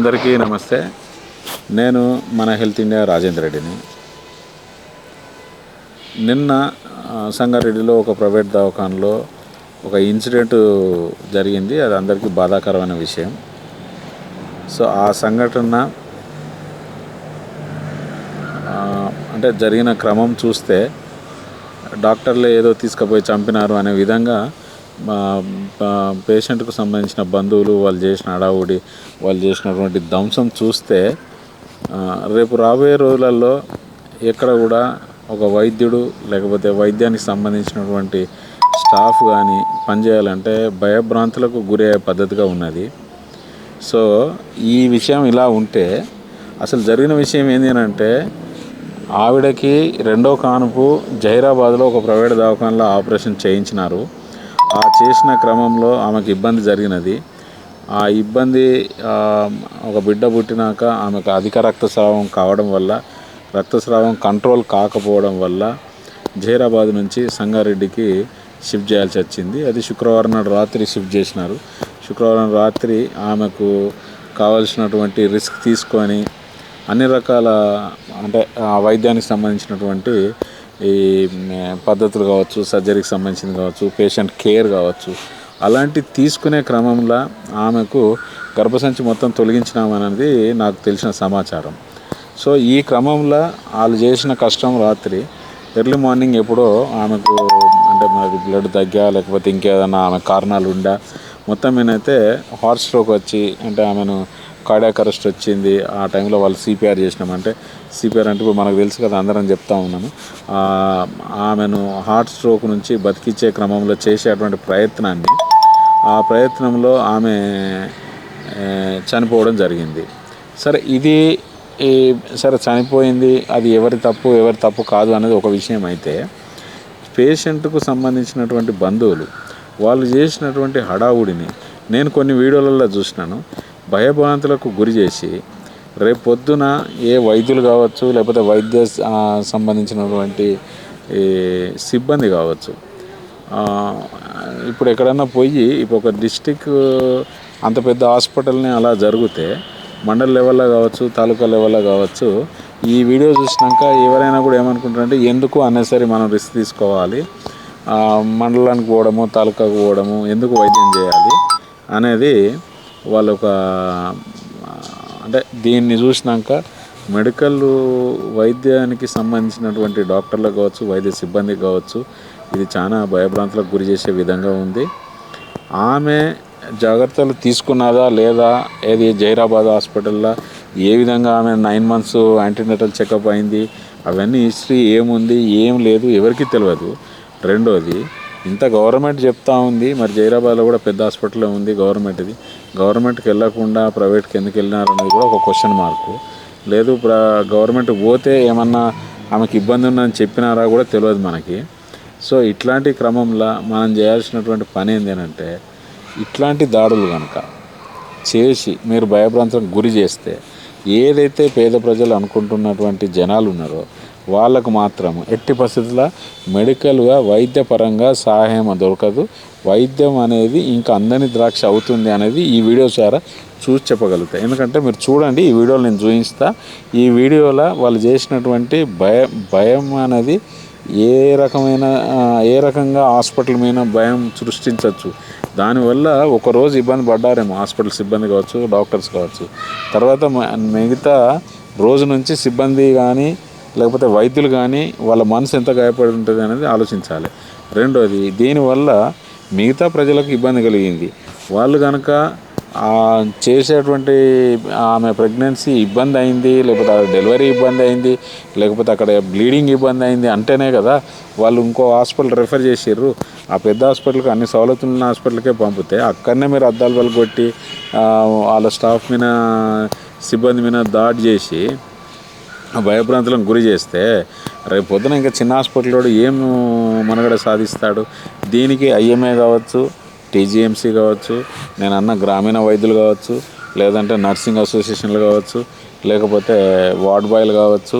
అందరికీ నమస్తే. నేను మన హెల్త్ ఇండియా రాజేంద్ర రెడ్డిని. నిన్న సంగారెడ్డిలో ఒక ప్రైవేట్ దవాఖానలో ఒక ఇన్సిడెంట్ జరిగింది. అది అందరికీ బాధాకరమైన విషయం. సో ఆ సంఘటన అంటే జరిగిన క్రమం చూస్తే డాక్టర్లే ఏదో తీసుకుపోయి చంపినారు అనే విధంగా పేషెంట్కు సంబంధించిన బంధువులు వాళ్ళు చేసిన హడావుడి, వాళ్ళు చేసినటువంటి ధ్వంసం చూస్తే రేపు రాబోయే రోజులలో ఎక్కడ కూడా ఒక వైద్యుడు లేకపోతే వైద్యానికి సంబంధించినటువంటి స్టాఫ్ కానీ పనిచేయాలంటే భయభ్రాంతులకు గురయ్యే పద్ధతిగా ఉన్నది. సో ఈ విషయం ఇలా ఉంటే అసలు జరిగిన విషయం ఏంటి అంటే, ఆవిడకి రెండో కానుపు జహీరాబాద్లో ఒక ప్రైవేట్ దవాఖానలో ఆపరేషన్ చేయించినారు. ఆ చేసిన క్రమంలో ఆమెకు ఇబ్బంది జరిగినది. ఆ ఇబ్బంది ఒక బిడ్డ పుట్టినాక ఆమెకు అధిక రక్తస్రావం కావడం వల్ల, రక్తస్రావం కంట్రోల్ కాకపోవడం వల్ల జహీరాబాద్ నుంచి సంగారెడ్డికి షిఫ్ట్ చేయాల్సి వచ్చింది. అది శుక్రవారం నాడు రాత్రి షిఫ్ట్ చేసినారు. శుక్రవారం రాత్రి ఆమెకు కావాల్సినటువంటి రిస్క్ తీసుకొని అన్ని రకాల అంటే వైద్యానికి సంబంధించినటువంటి ఈ పద్ధతులు కావచ్చు, సర్జరీకి సంబంధించింది కావచ్చు, పేషెంట్ కేర్ కావచ్చు, అలాంటి తీసుకునే క్రమంలో ఆమెకు గర్భసంచి మొత్తం తొలగించినామనేది నాకు తెలిసిన సమాచారం. సో ఈ క్రమంలో వాళ్ళు చేసిన కష్టం రాత్రి ఎర్లీ మార్నింగ్ ఎప్పుడో ఆమెకు అంటే మనకి బ్లడ్ తగ్గా లేకపోతే ఇంకేదైనా ఆమె కారణాలు ఉండా మొత్తం మీనైతే హార్ట్ స్ట్రోక్ వచ్చి అంటే ఆమెను కార్డియాక్ అరెస్ట్ వచ్చింది. ఆ టైంలో వాళ్ళు సిపిఆర్ చేసినామంటే, సిపిఆర్ అంటే ఇప్పుడు మనకు తెలుసు కదా, అందరం చెప్తా ఉన్నాను. ఆమెను హార్ట్ స్ట్రోక్ నుంచి బతికించే క్రమంలో చేసేటువంటి ఆ ప్రయత్నంలో ఆమె చనిపోవడం జరిగింది. సరే ఇది సరే చనిపోయింది, అది ఎవరి తప్పు కాదు అనేది ఒక విషయం అయితే, పేషెంట్కు సంబంధించినటువంటి బంధువులు వాళ్ళు చేసినటువంటి హడావుడిని నేను కొన్ని వీడియోలలో చూసినాను. భయభ్రాంతులకు గురి చేసి రేపు పొద్దున ఏ వైద్యులు కావచ్చు లేకపోతే వైద్య సంబంధించినటువంటి సిబ్బంది కావచ్చు, ఇప్పుడు ఎక్కడన్నా పోయి ఇప్పుడు ఒక డిస్టిక్ అంత పెద్ద హాస్పిటల్ని అలా జరిగితే మండల లెవెల్లో కావచ్చు, తాలూకా లెవెల్లో కావచ్చు, ఈ వీడియో చూసినాక ఎవరైనా కూడా ఏమనుకుంటారంటే, ఎందుకు అన్నెసరీ మనం రిస్క్ తీసుకోవాలి, మండలానికి పోవడము తాలూకాకు పోవడము ఎందుకు వైద్యం చేయాలి అనేది వాళ్ళు అంటే దీన్ని చూసినాక మెడికల్ వైద్యానికి సంబంధించినటువంటి డాక్టర్లకు కావచ్చు, వైద్య సిబ్బంది కావచ్చు, ఇది చాలా భయభ్రాంతులకు గురి చేసే విధంగా ఉంది. ఆమె జాగ్రత్తలు తీసుకున్నదా లేదా, ఏది జహీరాబాద్ హాస్పిటల్లో ఏ విధంగా ఆమె 9 months యాంటీనేటల్ చెకప్ అయింది, అవన్నీ హిస్టరీ ఏముంది ఏం లేదు ఎవరికీ తెలియదు. రెండోది, ఇంత గవర్నమెంట్ చెప్తా ఉంది, మరి జహీరాబాద్లో కూడా పెద్ద హాస్పిటల్లో ఉంది గవర్నమెంట్ది, గవర్నమెంట్కి వెళ్ళకుండా ప్రైవేట్కి ఎందుకు వెళ్ళినారనేది కూడా ఒక క్వశ్చన్ మార్కు. లేదు గవర్నమెంట్ పోతే ఏమన్నా ఆమెకి ఇబ్బంది ఉందని చెప్పినారా కూడా తెలియదు మనకి. సో ఇట్లాంటి క్రమంలో మనం చేయాల్సినటువంటి పని ఏంటంటే, ఇట్లాంటి దాడులు కనుక చేసి మీరు భయభ్రాంతులకు గురి చేస్తే, ఏదైతే పేద ప్రజలు అనుకుంటున్నటువంటి జనాలు ఉన్నారో వాళ్ళకు మాత్రం ఎట్టి పరిస్థితుల్లో మెడికల్గా వైద్యపరంగా సహాయం దొరకదు. వైద్యం అనేది ఇంకా అందని ద్రాక్ష అవుతుంది అనేది ఈ వీడియో ద్వారా చూసి చెప్పగలుగుతాయి. ఎందుకంటే మీరు చూడండి, ఈ వీడియోలు నేను చూపిస్తా. ఈ వీడియోలో వాళ్ళు చేసినటువంటి భయం అనేది ఏ రకంగా హాస్పిటల్ మీద భయం సృష్టించవచ్చు. దానివల్ల ఒకరోజు ఇబ్బంది పడ్డారేమో హాస్పిటల్ సిబ్బంది కావచ్చు, డాక్టర్స్ కావచ్చు, తర్వాత మిగతా రోజు నుంచి సిబ్బంది కానీ లేకపోతే వైద్యులు కానీ వాళ్ళ మనసు ఎంత గాయపడి ఉంటుంది అనేది ఆలోచించాలి. రెండోది, దీనివల్ల మిగతా ప్రజలకు ఇబ్బంది కలిగింది. వాళ్ళు కనుక చేసేటువంటి ఆమె ప్రెగ్నెన్సీ ఇబ్బంది అయింది, లేకపోతే డెలివరీ ఇబ్బంది అయింది, లేకపోతే అక్కడ బ్లీడింగ్ ఇబ్బంది అయింది అంటేనే కదా వాళ్ళు ఇంకో హాస్పిటల్ రెఫర్ చేసిర్రు. ఆ పెద్ద హాస్పిటల్కి అన్ని సౌలతులు ఉన్న హాస్పిటల్కే పంపితే అక్కడనే మీరు అద్దాలు వాళ్ళు కొట్టి వాళ్ళ స్టాఫ్ మీద సిబ్బంది మీద దాడి చేసి భయభ్రాంతులకు గురి చేస్తే రేపు పొద్దున ఇంకా చిన్న హాస్పిటల్ ఏం మనుగడ సాధిస్తాడు? దీనికి ఐఎంఏ కావచ్చు, టీజీఎంసీ కావచ్చు, నేను అన్న గ్రామీణ వైద్యులు కావచ్చు, లేదంటే నర్సింగ్ అసోసియేషన్లు కావచ్చు, లేకపోతే వార్డ్ బాయ్లు కావచ్చు,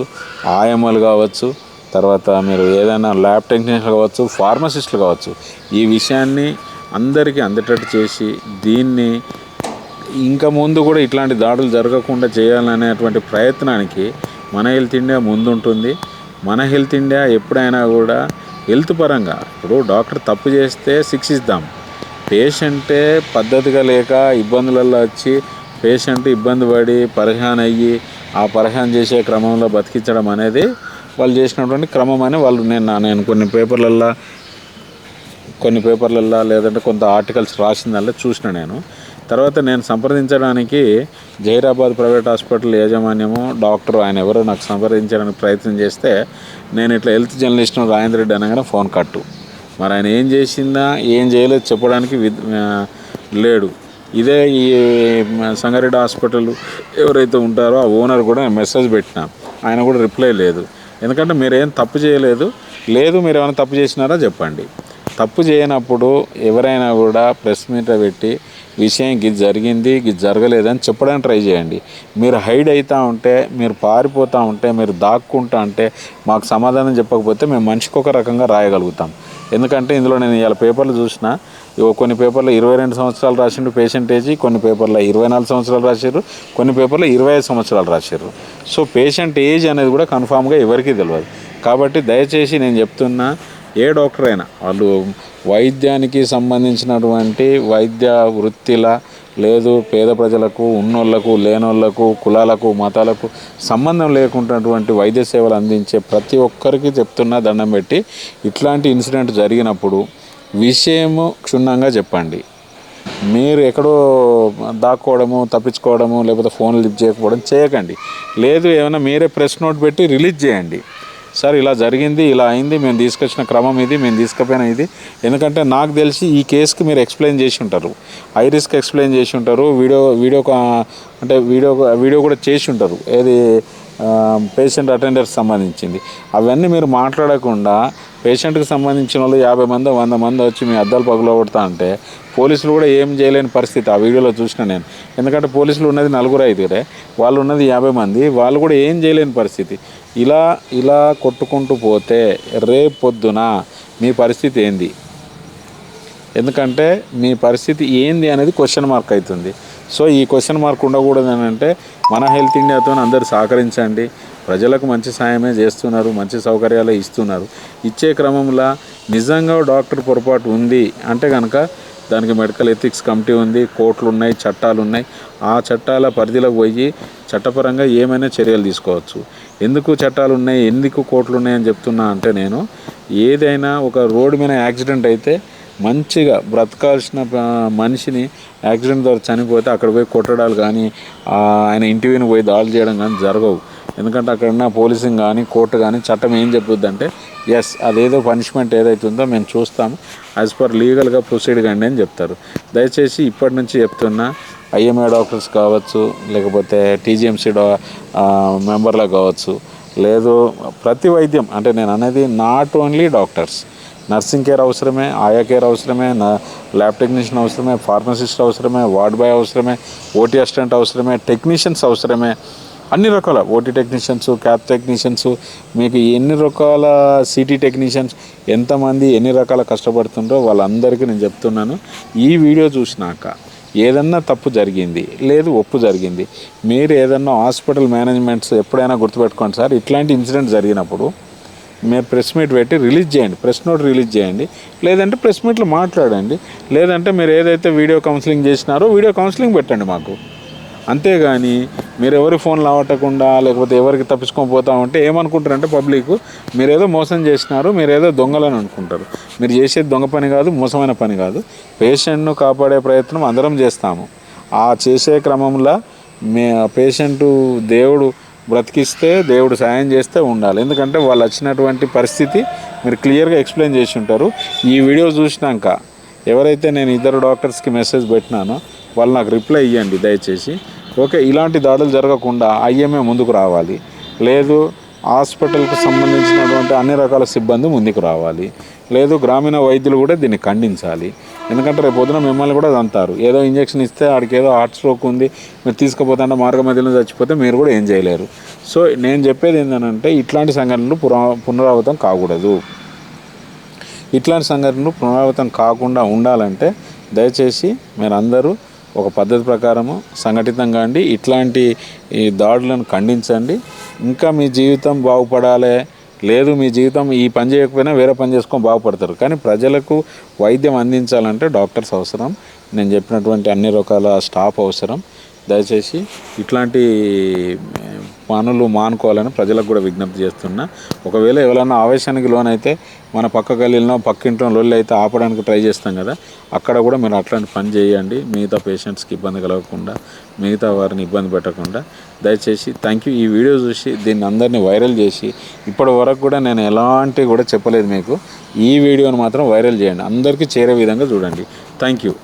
ఆయమ్మలు కావచ్చు, తర్వాత మీరు ఏదైనా ల్యాబ్ టెక్నీషియన్లు కావచ్చు, ఫార్మసిస్టులు కావచ్చు, ఈ విషయాన్ని అందరికీ అందేటట్టు చేసి దీన్ని ఇంకా ముందు కూడా ఇట్లాంటి దాడులు జరగకుండా చేయాలనేటువంటి ప్రయత్నానికి మన హెల్త్ ఇండియా ముందుంటుంది. మన హెల్త్ ఇండియా ఎప్పుడైనా కూడా హెల్త్ పరంగా ఇప్పుడు డాక్టర్ తప్పు చేస్తే శిక్షిస్తాం. పేషెంటే పద్ధతిగా లేక ఇబ్బందులలో వచ్చి పేషెంట్ ఇబ్బంది పడి పరేషాన్ అయ్యి ఆ పరేషాన్ చేసే క్రమంలో బతికించడం అనేది వాళ్ళు చేసినటువంటి క్రమం అని వాళ్ళు నేను కొన్ని పేపర్లల్లో లేదంటే కొంత ఆర్టికల్స్ రాసిందల్లా చూసిన నేను. తర్వాత నేను సంప్రదించడానికి జహీరాబాద్ ప్రైవేట్ హాస్పిటల్ యాజమాన్యము డాక్టర్ ఆయన ఎవరో నాకు సంప్రదించడానికి ప్రయత్నం చేస్తే నేను ఇట్లా హెల్త్ జర్నలిస్ట్ రాజేంద్ర రెడ్డి అనగానే ఫోన్ కట్టు. మరి ఆయన ఏం చేసిందా ఏం చేయలేదు చెప్పడానికి లేడు. ఇదే ఈ సంగారెడ్డి హాస్పిటల్ ఎవరైతే ఉంటారో ఆ ఓనర్ కూడా మెసేజ్ పెట్టినా, ఆయన కూడా రిప్లై లేదు. ఎందుకంటే మీరేం తప్పు చేయలేదు, మీరు ఏమైనా తప్పు చేసినారా చెప్పండి. తప్పు చేయనప్పుడు ఎవరైనా కూడా ప్రెస్ మీట్ పెట్టి విషయం గిది జరిగింది గిది జరగలేదని చెప్పడానికి ట్రై చేయండి. మీరు హైడ్ అవుతూ ఉంటే, మీరు పారిపోతూ ఉంటే, మీరు దాక్కుంటా ఉంటే, మాకు సమాధానం చెప్పకపోతే మేము మనిషికి ఒక రకంగా రాయగలుగుతాం. ఎందుకంటే ఇందులో నేను ఇవాళ పేపర్లు చూసిన, కొన్ని పేపర్లో 22 సంవత్సరాలు రాసిండు పేషెంట్ ఏజ్, కొన్ని పేపర్లో 24 సంవత్సరాలు రాశారు, కొన్ని పేపర్లో 25 సంవత్సరాలు రాశారు. సో పేషెంట్ ఏజ్ అనేది కూడా కన్ఫామ్గా ఎవరికీ తెలియదు. కాబట్టి దయచేసి నేను చెప్తున్నా, ఏ డాక్టర్ అయినా వాళ్ళు వైద్యానికి సంబంధించినటువంటి వైద్య వృత్తిల లేదు పేద ప్రజలకు ఉన్నోళ్లకు లేనోళ్లకు కులాలకు మతాలకు సంబంధం లేకున్నటువంటి వైద్య సేవలు అందించే ప్రతి ఒక్కరికి చెప్తున్నా దండం పెట్టి, ఇట్లాంటి ఇన్సిడెంట్ జరిగినప్పుడు విషయము క్షుణ్ణంగా చెప్పండి. మీరు ఎక్కడో దాక్కోవడము తప్పించుకోవడము లేకపోతే ఫోన్లు లిఫ్ట్ చేయకపోవడం చేయకండి. లేదు ఏమైనా మీరే ప్రెస్ నోట్ పెట్టి రిలీజ్ చేయండి. సార్ ఇలా జరిగింది, ఇలా అయింది, మేము తీసుకొచ్చిన క్రమం ఇది, మేము తీసుకుపోయిన ఇది. ఎందుకంటే నాకు తెలిసి ఈ కేసుకి మీరు ఎక్స్ప్లెయిన్ చేసి ఉంటారు, హై రిస్క్ ఎక్స్ప్లెయిన్ చేసి ఉంటారు, వీడియో కూడా చేసి ఉంటారు. ఏది పేషెంట్ అటెండర్స్ సంబంధించింది. అవన్నీ మీరు మాట్లాడకుండా పేషెంట్కి సంబంధించిన వాళ్ళు 50 మంది 100 మంది వచ్చి మీ అద్దాలు పగులగొడతా అంటే పోలీసులు కూడా ఏం చేయలేని పరిస్థితి ఆ వీడియోలో చూసిన నేను. ఎందుకంటే పోలీసులు ఉన్నది 4-5, వాళ్ళు ఉన్నది 50 మంది, వాళ్ళు కూడా ఏం చేయలేని పరిస్థితి. ఇలా కొట్టుకుంటూ పోతే రేపు పొద్దున మీ పరిస్థితి ఏంది? ఎందుకంటే మీ పరిస్థితి ఏంది అనేది క్వశ్చన్ మార్క్ అవుతుంది. సో ఈ క్వశ్చన్ మార్క్ ఉండకూడదు అని అంటే మన హెల్త్ ఇండియాతో అందరూ సహకరించండి. ప్రజలకు మంచి సాయమే చేస్తున్నారు, మంచి సౌకర్యాలే ఇస్తున్నారు. ఇచ్చే క్రమంలో నిజంగా డాక్టర్ పొరపాటు ఉంది అంటే కనుక దానికి మెడికల్ ఎథిక్స్ కమిటీ ఉంది, కోర్టులు ఉన్నాయి, చట్టాలు ఉన్నాయి. ఆ చట్టాల పరిధిలోకి పోయి చట్టపరంగా ఏమైనా చర్యలు తీసుకోవచ్చు. ఎందుకు చట్టాలు ఉన్నాయి, ఎందుకు కోర్టులు ఉన్నాయని చెప్తున్నా అంటే, నేను ఏదైనా ఒక రోడ్డు మీద యాక్సిడెంట్ అయితే మంచిగా బ్రతకాల్సిన మనిషిని యాక్సిడెంట్ ద్వారా చనిపోతే అక్కడ పోయి కొట్టడాలు కానీ ఆయన ఇంటివిని పోయి దాడులు చేయడం కానీ జరగవు. ఎందుకంటే అక్కడ ఉన్న పోలీసింగ్ కానీ కోర్టు కానీ చట్టం ఏం చెప్పుద్ది అంటే, ఎస్ అదేదో పనిష్మెంట్ ఏదైతే ఉందో మేము చూస్తాము, యాజ్ పర్ లీగల్గా ప్రొసీడ్ కండి అని చెప్తారు. దయచేసి ఇప్పటి నుంచి చెప్తున్నా, ఐఎంఏ డాక్టర్స్ కావచ్చు, లేకపోతే టీజీఎంసీ మెంబర్లకు కావచ్చు, లేదు ప్రతి వైద్యం అంటే నేను అనేది not only doctors, nursing care అవసరమే, ఆయా కేర్ అవసరమే, ల్యాబ్ టెక్నీషియన్ అవసరమే, ఫార్మసిస్ట్ అవసరమే, వార్డ్ బాయ్ అవసరమే, ఓటీ అసిస్టెంట్ అవసరమే, టెక్నీషియన్స్ అవసరమే, అన్ని రకాల ఓటీ టెక్నీషియన్స్, క్యాప్ టెక్నీషియన్స్, మీకు ఎన్ని రకాల సిటీ టెక్నీషియన్స్ ఎంతమంది ఎన్ని రకాల కష్టపడుతుండ్రో వాళ్ళందరికీ నేను చెప్తున్నాను. ఈ వీడియో చూసినాక ఏదన్నా తప్పు జరిగింది లేదు ఒప్పు జరిగింది, మీరు ఏదన్నా హాస్పిటల్ మేనేజ్మెంట్స్ ఎప్పుడైనా గుర్తుపెట్టుకోండి సార్, ఇట్లాంటి ఇన్సిడెంట్ జరిగినప్పుడు మీరు ప్రెస్ మీట్ పెట్టి రిలీజ్ చేయండి, ప్రెస్ నోట్ రిలీజ్ చేయండి, లేదంటే ప్రెస్ మీట్లో మాట్లాడండి, లేదంటే మీరు ఏదైతే వీడియో కౌన్సిలింగ్ చేసినారో వీడియో కౌన్సిలింగ్ పెట్టండి మాకు. అంతేగాని మీరు ఎవరి ఫోన్లు అవటకుండా లేకపోతే ఎవరికి తప్పించుకొని పోతా ఉంటే ఏమనుకుంటారంటే పబ్లిక్, మీరేదో మోసం చేసినారు, మీరేదో దొంగలని అనుకుంటారు. మీరు చేసేది దొంగ పని కాదు, మోసమైన పని కాదు. పేషెంట్ను కాపాడే ప్రయత్నం అందరం చేస్తాము. ఆ చేసే క్రమంలో పేషెంటు దేవుడు బ్రతికిస్తే, దేవుడు సాయం చేస్తే ఉండాలి. ఎందుకంటే వాళ్ళు వచ్చినటువంటి పరిస్థితి మీరు క్లియర్గా ఎక్స్ప్లెయిన్ చేసి ఉంటారు. ఈ వీడియో చూసినాక ఎవరైతే నేను 2 డాక్టర్స్కి మెసేజ్ పెట్టినానో వాళ్ళు నాకు రిప్లై ఇవ్వండి దయచేసి. ఓకే, ఇలాంటి దాడులు జరగకుండా ఐఎంఏ ముందుకు రావాలి, లేదు హాస్పిటల్కు సంబంధించినటువంటి అన్ని రకాల సిబ్బంది ముందుకు రావాలి, లేదు గ్రామీణ వైద్యులు కూడా దీన్ని ఖండించాలి. ఎందుకంటే రేపు పొద్దున మిమ్మల్ని కూడా అంటారు, ఏదో ఇంజక్షన్ ఇస్తే ఆడికి ఏదో హార్ట్ స్ట్రోక్ ఉంది మీరు తీసుకుపోతుంటే మార్గ మధ్యలో చచ్చిపోతే మీరు కూడా ఏం చేయలేరు. సో నేను చెప్పేది ఏంటంటే ఇట్లాంటి సంఘటనలు పునరావృతం కాకూడదు. ఇట్లాంటి సంఘటనలు పునరావృతం కాకుండా ఉండాలంటే దయచేసి మీరందరూ ఒక పద్ధతి ప్రకారము సంఘటితంగా అండి ఇట్లాంటి ఈ దాడులను ఖండించండి. ఇంకా మీ జీవితం బాగుపడాలి, లేదు మీ జీవితం ఈ పని చేయకపోయినా వేరే పని చేసుకొని బాగుపడతారు. కానీ ప్రజలకు వైద్యం అందించాలంటే డాక్టర్స్ అవసరం, నేను చెప్పినటువంటి అన్ని రకాల స్టాఫ్ అవసరం. దయచేసి ఇట్లాంటి పనులు మానుకోవాలని ప్రజలకు కూడా విజ్ఞప్తి చేస్తున్నా. ఒకవేళ ఎవరైనా ఆవేశానికి లోనైతే మన పక్క గల్లీలో పక్కింట్లో లొల్లి అయితే ఆపడానికి ట్రై చేస్తాం కదా, అక్కడ కూడా మీరు అట్లాంటి పని చేయండి. మిగతా పేషెంట్స్కి ఇబ్బంది కలగకుండా, మిగతా వారిని ఇబ్బంది పెట్టకుండా. దయచేసి థ్యాంక్ యూ. ఈ వీడియో చూసి దీన్ని అందరినీ వైరల్ చేసి, ఇప్పటి వరకు కూడా నేను ఎలాంటి కూడా చెప్పలేదు మీకు, ఈ వీడియోని మాత్రం వైరల్ చేయండి, అందరికీ చేరే విధంగా చూడండి. Thank you.